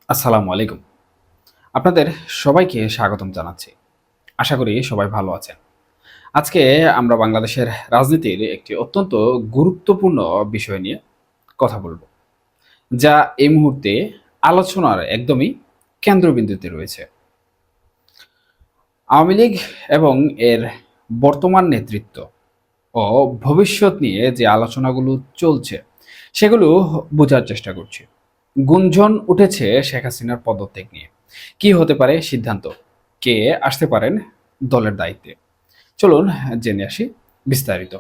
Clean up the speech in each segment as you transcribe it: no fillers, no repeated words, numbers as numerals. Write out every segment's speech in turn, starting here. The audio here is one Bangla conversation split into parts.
আসসালামু আলাইকুম। আপনাদের সবাইকে স্বাগতম জানাচ্ছি। আশা করি সবাই ভালো আছেন। আজকে আমরা বাংলাদেশের রাজনীতির একটি অত্যন্ত গুরুত্বপূর্ণ বিষয় নিয়ে কথা বলব। যা এই মুহূর্তে আলোচনার একদমই কেন্দ্রবিন্দুতে রয়েছে। আওয়ামী লীগ এবং এর বর্তমান নেতৃত্ব ও ভবিষ্যৎ নিয়ে যে আলোচনাগুলো চলছে, সেগুলো বোঝার চেষ্টা করছি। গুঞ্জন উঠেছে শেখ হাসিনার পদত্যাগ নিয়ে। কি হতে পারে সিদ্ধান্ত? কে আসতে পারেন দলের দায়িত্বে? চলুন জেনে আসি বিস্তারিত।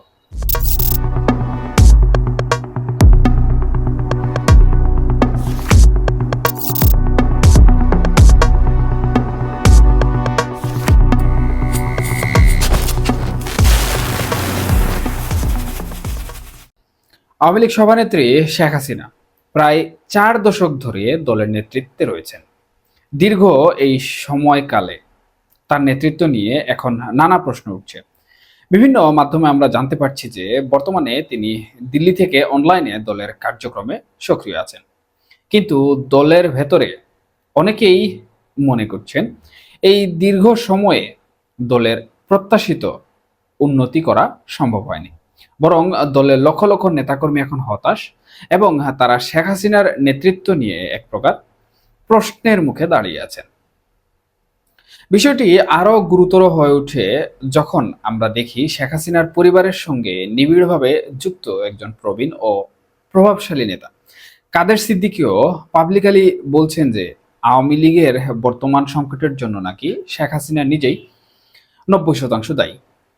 আওয়ামী লীগ সভানেত্রী শেখ হাসিনা প্রায় ৪ দশক ধরে দলের নেতৃত্বে রয়েছেন। দীর্ঘ এই সময়কালে তার নেতৃত্ব নিয়ে এখন নানা প্রশ্ন উঠছে। বিভিন্ন মাধ্যমে আমরা জানতে পারছি যে বর্তমানে তিনি দিল্লি থেকে অনলাইনে দলের কার্যক্রমে সক্রিয় আছেন। কিন্তু দলের ভেতরে অনেকেই মনে করছেন এই দীর্ঘ সময়ে দলের প্রত্যাশিত উন্নতি করা সম্ভব হয়নি। বরং দলের লক্ষ লক্ষ নেতাকর্মী এখন হতাশ এবং তারা শেখ হাসিনার নেতৃত্ব নিয়ে এক প্রকার প্রশ্নের মুখে দাঁড়িয়ে আছেন। বিষয়টি আরো গুরুতর হয়ে ওঠে যখন আমরা দেখি শেখ হাসিনার পরিবারের সঙ্গে নিবিড়ভাবে যুক্ত একজন প্রবীণ ও প্রভাবশালী নেতা কাদের সিদ্দিকীও পাবলিকালি বলছেন যে আওয়ামী লীগের বর্তমান সংকটের জন্য নাকি শেখ হাসিনা নিজেই ৯০% দায়ী।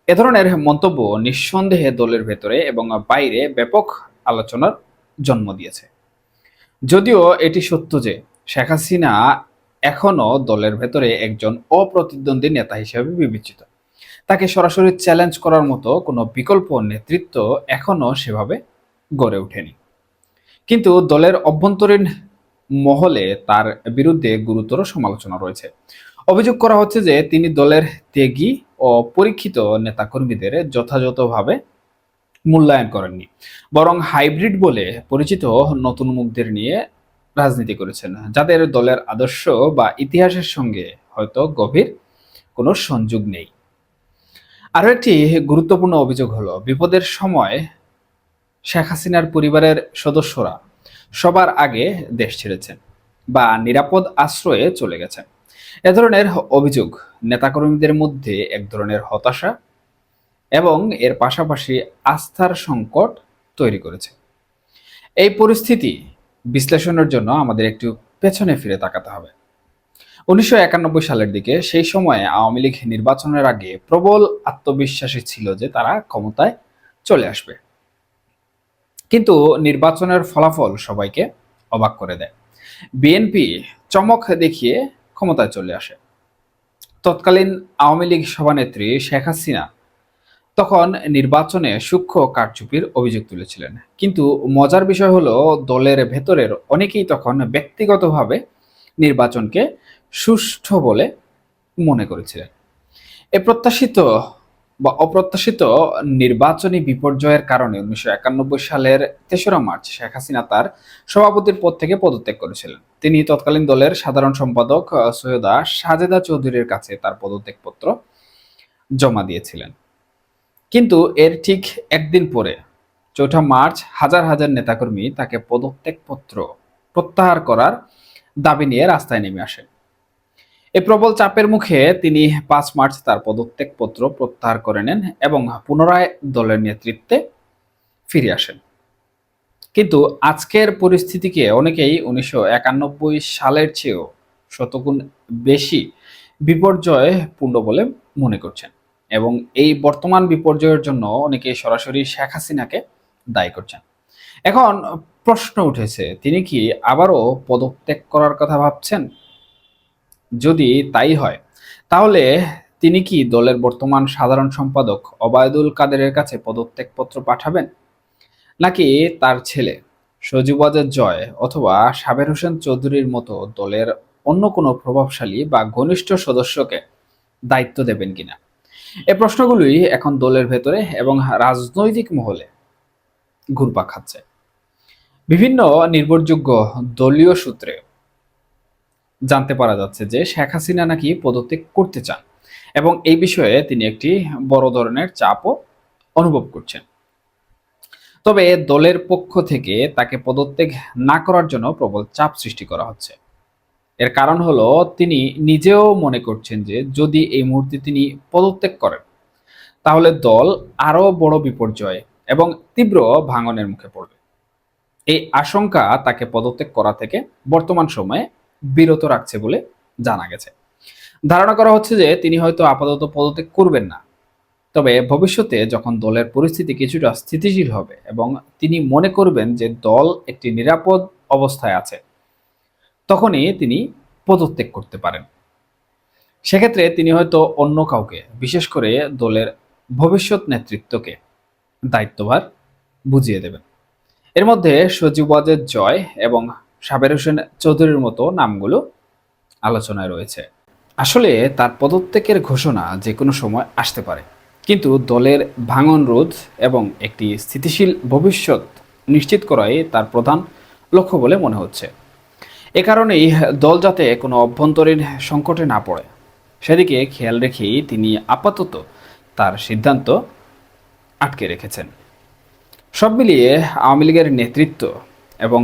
এ ধরনের মন্তব্য নিঃসন্দেহে দলের ভেতরে এবং বাইরে ব্যাপক আলোচনার জন্ম দিয়েছে। যদিও এটি সত্য যে শেখ হাসিনা এখনো দলের ভেতরে একজন অপ্রতিদ্বন্দ্বী নেতা হিসেবে বিবেচিত। তাকে সরাসরি চ্যালেঞ্জ করার মতো কোনো বিকল্প নেতৃত্ব এখনো সেভাবে গড়ে ওঠেনি। কিন্তু দলের অভ্যন্তরীণ মহলে তার বিরুদ্ধে গুরুতর সমালোচনা রয়েছে। অভিযোগ করা হচ্ছে যে তিনি দলের ত্যাগী ও পরীক্ষিত নেতাকর্মীদের যথাযথভাবে মূল্যায়ন করেননি, বরং হাইব্রিড বলে পরিচিত নতুন মুখদের নিয়ে রাজনীতি করেছেন, যাদের দলের আদর্শ বা ইতিহাসের সঙ্গে হয়তো গভীর কোনো সংযোগ নেই। আরও একটি গুরুত্বপূর্ণ অভিযোগ হলো বিপদের সময় শেখ হাসিনার পরিবারের সদস্যরা সবার আগে দেশ ছেড়েছেন বা নিরাপদ আশ্রয়ে চলে গেছেন। এ ধরনের অভিযোগ নেতাকর্মীদের মধ্যে এক ধরনের হতাশা এবং এর পাশাপাশি আস্থার সংকট তৈরি করেছে। এই পরিস্থিতি বিশ্লেষণের জন্য আমাদের একটু পেছনে ফিরে তাকাতে হবে। ১৯৯১ সালের দিকে সেই সময়ে আওয়ামী লীগ নির্বাচনের আগে প্রবল আত্মবিশ্বাসী ছিল যে তারা ক্ষমতায় চলে আসবে। কিন্তু নির্বাচনের ফলাফল সবাইকে অবাক করে দেয়। বিএনপি চমক দেখিয়ে ক্ষমতায় চলে আসে। তৎকালীন আওয়ামী লীগ সভানেত্রী শেখ হাসিনা তখন নির্বাচনে সূক্ষ্ম কারচুপির অভিযোগ তুলেছিলেন। কিন্তু মজার বিষয় হলো দলের ভেতরের অনেকেই তখন ব্যক্তিগতভাবে নির্বাচনকে সুষ্ঠু বলে মনে করেছিলেন। এ প্রত্যাশিত বা অপ্রত্যাশিত নির্বাচনী বিপর্যয়ের কারণে ১৯৯১ সালের ৩রা মার্চ শেখ হাসিনা তার সভাপতির পদ থেকে পদত্যাগ করেছিলেন। তিনি তৎকালীন দলের সাধারণ সম্পাদক সৈয়দা সাজেদা চৌধুরীর কাছে তার পদত্যাগপত্র জমা দিয়েছিলেন। কিন্তু এর ঠিক একদিন পরে ৪ঠা মার্চ হাজার হাজার নেতাকর্মী তাকে পদত্যাগপত্র প্রত্যাহার করার দাবি নিয়ে রাস্তায় নেমে আসেন। এই প্রবল চাপের মুখে তিনি ৫ মার্চ তার পদত্যাগপত্র প্রত্যাহার করে নেন এবং পুনরায় দলের নেতৃত্বে ফিরে আসেন। কিন্তু আজকের পরিস্থিতিকে অনেকেই ১৯৯১ সালের চেয়েও শতগুণ বেশি বিপর্যয়পূর্ণ বলে মনে করছেন এবং এই বর্তমান বিপর্যয়ের জন্য অনেকেই সরাসরি শেখ হাসিনাকে দায়ী করছেন। এখন প্রশ্ন উঠেছে, তিনি কি আবারও পদত্যাগ করার কথা ভাবছেন? যদি তাই হয়, তাহলে তিনি কি দলের বর্তমান সাধারণ সম্পাদক ওবায়দুল কাদেরের কাছে পদত্যাগপত্র পাঠাবেন? নাকি তার ছেলে সজীব ওয়াজেদ জয় অথবা সাবের হোসেন চৌধুরীর মতো দলের অন্য কোনো প্রভাবশালী বা ঘনিষ্ঠ সদস্যকে দায়িত্ব দেবেন কিনা? এই প্রশ্নগুলোই এখন দলের ভেতরে এবং রাজনৈতিক মহলে ঘুরপাক খাচ্ছে। বিভিন্ন নির্ভরযোগ্য দলীয় সূত্রে জানতে পারা যাচ্ছে যে শেখ হাসিনা নাকি পদত্যাগ করতে চান এবং এই বিষয়ে তিনি একটি বড় ধরনের চাপও অনুভব করছেন। তবে দলের পক্ষ থেকে তাকে পদত্যাগ না করার জন্য প্রবল চাপ সৃষ্টি করা হচ্ছে। এর কারণ হলো তিনি নিজেও মনে করছেন যে যদি এই মুহূর্তে তিনি পদত্যাগ করেন তাহলে দল আরো বড় বিপর্যয় এবং তীব্র ভাঙনের মুখে পড়বে। এই আশঙ্কা তাকে পদত্যাগ করা থেকে বর্তমান সময়ে বিরত রাখছে বলে জানা গেছে। ধারণা করা হচ্ছে যে তিনি হয়তো আপাতত পদত্যাগ করবেন না, তবে ভবিষ্যতে যখন দলের পরিস্থিতি কিছুটা স্থিতিশীল হবে এবং তিনি মনে করবেন যে দল একটি নিরাপদ অবস্থায় আছে, তখনই তিনি পদত্যাগ করতে পারেন। সেক্ষেত্রে তিনি হয়তো অন্য কাউকে, বিশেষ করে দলের ভবিষ্যৎ নেতৃত্বকে দায়িত্বভার বুঝিয়ে দেবেন। এর মধ্যে সজীব ওয়াজেদ জয় এবং সাবের হোসেন চৌধুরীর মতো নামগুলো আলোচনায় রয়েছে। আসলে তার পদত্যাগের ঘোষণা যে কোনো সময় আসতে পারে, কিন্তু দলের ভাঙন রোধ এবং একটি স্থিতিশীল ভবিষ্যৎ নিশ্চিত করাই তার প্রধান লক্ষ্য বলে মনে হচ্ছে। এ কারণেই দল যাতে কোনো অভ্যন্তরীণ সংকটে না পড়ে সেদিকে খেয়াল রেখেই তিনি আপাতত তার সিদ্ধান্ত আটকে রেখেছেন। সব মিলিয়ে আওয়ামী লীগের নেতৃত্ব এবং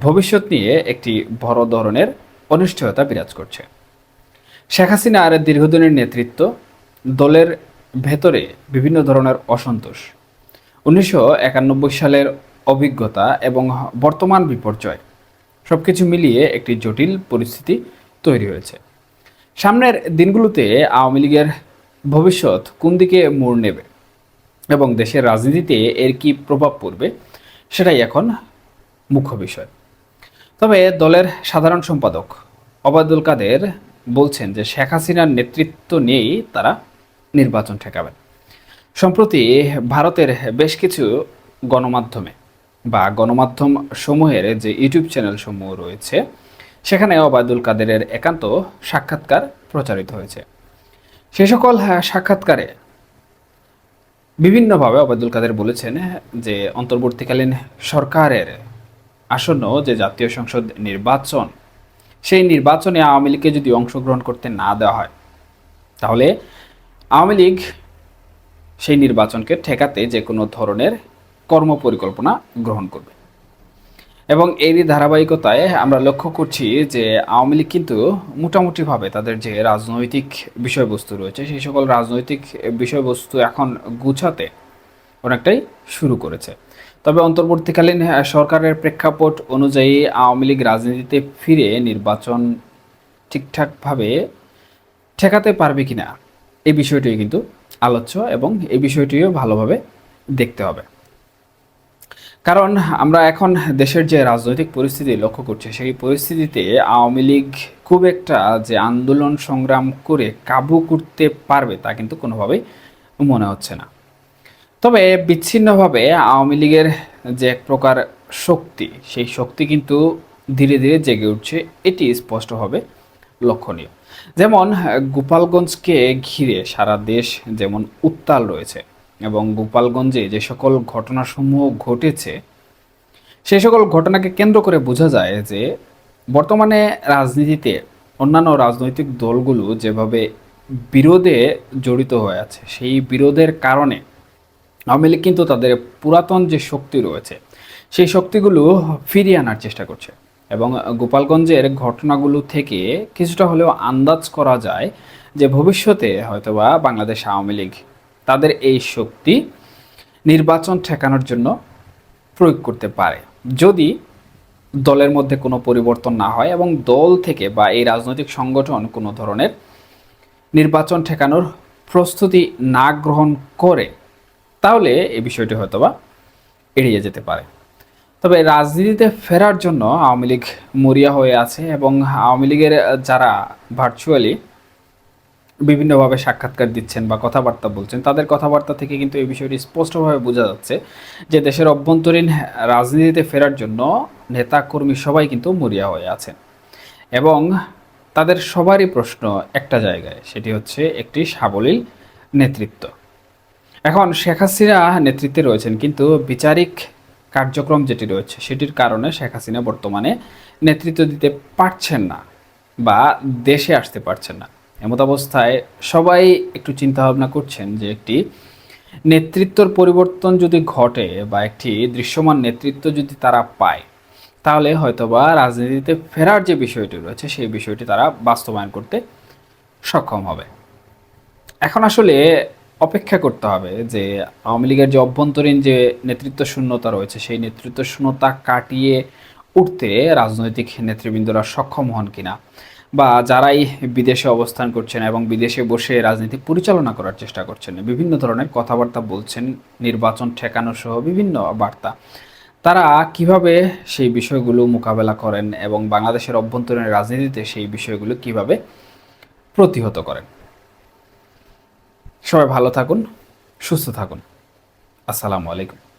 ভবিষ্যৎ নিয়ে একটি বড় ধরনের অনিশ্চয়তা বিরাজ করছে। শেখ হাসিনার দীর্ঘদিনের নেতৃত্ব, দলের ভেতরে বিভিন্ন ধরনের অসন্তোষ, 1991 সালের অভিজ্ঞতা এবং বর্তমান বিপর্যয় সবকিছু মিলিয়ে একটি জটিল পরিস্থিতি তৈরি হয়েছে। সামনের দিনগুলোতে আওয়ামী লীগের ভবিষ্যৎ কোন দিকে মোড় নেবে এবং দেশের রাজনীতিতে এর কি প্রভাব পড়বে সেটাই এখন মুখ্য বিষয়। তবে দলের সাধারণ সম্পাদক ওবায়দুল কাদের বলছেন যে শেখ হাসিনার নেতৃত্ব নিয়েই তারা নির্বাচন ঠেকাবেন। সম্প্রতি ভারতের বেশ কিছু গণমাধ্যমে বা গণমাধ্যম সমূহের যে ইউটিউব চ্যানেল সমূহ রয়েছে সেখানে ওবায়দুল কাদেরের একান্ত সাক্ষাৎকার প্রচারিত হয়েছে। সে সকল সাক্ষাৎকারে বিভিন্নভাবে ওবায়দুল কাদের বলেছেন যে অন্তর্বর্তীকালীন সরকারের আসন্ন যে জাতীয় সংসদ নির্বাচন, সেই নির্বাচনে আওয়ামী লীগকে যদি অংশগ্রহণ করতে না দেওয়া হয় তাহলে আওয়ামী লীগ সেই নির্বাচনকে ঠেকাতে যে কোনো ধরনের কর্মপরিকল্পনা গ্রহণ করবে। এবং এরই ধারাবাহিকতায় আমরা লক্ষ্য করছি যে আওয়ামী লীগ কিন্তু মোটামুটিভাবে তাদের যে রাজনৈতিক বিষয়বস্তু রয়েছে সেই সকল রাজনৈতিক বিষয়বস্তু এখন গুছাতে অনেকটাই শুরু করেছে। তবে অন্তর্বর্তীকালীন সরকারের প্রেক্ষাপট অনুযায়ী আওয়ামী লীগ রাজনীতিতে ফিরে নির্বাচন ঠিকঠাকভাবে ঠেকাতে পারবে কিনা এই বিষয়টিও কিন্তু আলোচ্য এবং এই বিষয়টিও ভালোভাবে দেখতে হবে। কারণ আমরা এখন দেশের যে রাজনৈতিক পরিস্থিতি লক্ষ্য করছি সেই পরিস্থিতিতে আওয়ামী লীগ খুব একটা যে আন্দোলন সংগ্রাম করে কাবু করতে পারবে তা কিন্তু কোনোভাবেই মনে হচ্ছে না। তবে বিচ্ছিন্নভাবে আওয়ামী লীগের যে এক প্রকার শক্তি, সেই শক্তি কিন্তু ধীরে ধীরে জেগে উঠছে, এটি স্পষ্টভাবে লক্ষণীয়। যেমন গোপালগঞ্জকে ঘিরে সারা দেশ যেমন উত্তাল রয়েছে এবং গোপালগঞ্জে যে সকল ঘটনাসমূহ ঘটেছে সেই সকল ঘটনাকে কেন্দ্র করে বোঝা যায় যে বর্তমানে রাজনীতিতে অন্যান্য রাজনৈতিক দলগুলো যেভাবে বিরোধে জড়িত হয়ে আছে, সেই বিরোধের কারণে আওয়ামী লীগ কিন্তু তাদের পুরাতন যে শক্তি রয়েছে সেই শক্তিগুলো ফিরিয়ে আনার চেষ্টা করছে। এবং গোপালগঞ্জের ঘটনাগুলো থেকে কিছুটা হলেও আন্দাজ করা যায় যে ভবিষ্যতে হয়তোবা বাংলাদেশ আওয়ামী লীগ তাদের এই শক্তি নির্বাচন ঠেকানোর জন্য প্রয়োগ করতে পারে, যদি দলের মধ্যে কোনো পরিবর্তন না হয় এবং দল থেকে বা এই রাজনৈতিক সংগঠন কোনো ধরনের নির্বাচন ঠেকানোর প্রস্তুতি না গ্রহণ করে, তাহলে এই বিষয়টি হয়তোবা এড়িয়ে যেতে পারে। তবে রাজনীতিতে ফেরার জন্য আওয়ামী লীগ মরিয়া হয়ে আছে এবং আওয়ামী লীগের যারা ভার্চুয়ালি বিভিন্নভাবে সাক্ষাৎকার দিচ্ছেন বা কথাবার্তা বলছেন তাদের কথাবার্তা থেকে কিন্তু এই বিষয়টি স্পষ্টভাবে বোঝা যাচ্ছে যে দেশের অভ্যন্তরীণ রাজনীতিতে ফেরার জন্য নেতাকর্মী সবাই কিন্তু মরিয়া হয়ে আছেন এবং তাদের সবারই প্রশ্ন একটা জায়গায়, সেটি হচ্ছে একটি সাবলীল নেতৃত্ব। এখন শেখ হাসিনা নেতৃত্বে রয়েছেন কিন্তু বিচারিক কার্যক্রম যেটি রয়েছে সেটির কারণে শেখ হাসিনা বর্তমানে নেতৃত্ব দিতে পারছেন না বা দেশে আসতে পারছেন না। এমত অবস্থায় সবাই একটু চিন্তা ভাবনা করছেন যে একটি নেতৃত্বর পরিবর্তন যদি ঘটে বা একটি দৃশ্যমান নেতৃত্ব যদি তারা পায়, তাহলে হয়তোবা রাজনীতিতে ফেরার যে বিষয়টি রয়েছে সেই বিষয়টি তারা বাস্তবায়ন করতে সক্ষম হবে। এখন আসলে অপেক্ষা করতে হবে যে আওয়ামী লীগের যে অভ্যন্তরীণ যে নেতৃত্ব শূন্যতা রয়েছে সেই নেতৃত্ব শূন্যতা কাটিয়ে উঠতে রাজনৈতিক নেতৃবৃন্দরা সক্ষম হন কিনা, বা যারাই বিদেশে অবস্থান করছেন এবং বিদেশে বসে রাজনীতি পরিচালনা করার চেষ্টা করছেন, বিভিন্ন ধরনের কথাবার্তা বলছেন, নির্বাচন ঠেকানো সহ বিভিন্ন বার্তা, তারা কিভাবে সেই বিষয়গুলো মোকাবেলা করেন এবং বাংলাদেশের অভ্যন্তরীণ রাজনীতিতে সেই বিষয়গুলো কিভাবে প্রতিহত করেন। সবাই ভালো থাকুন, সুস্থ থাকুন। আসসালামু আলাইকুম।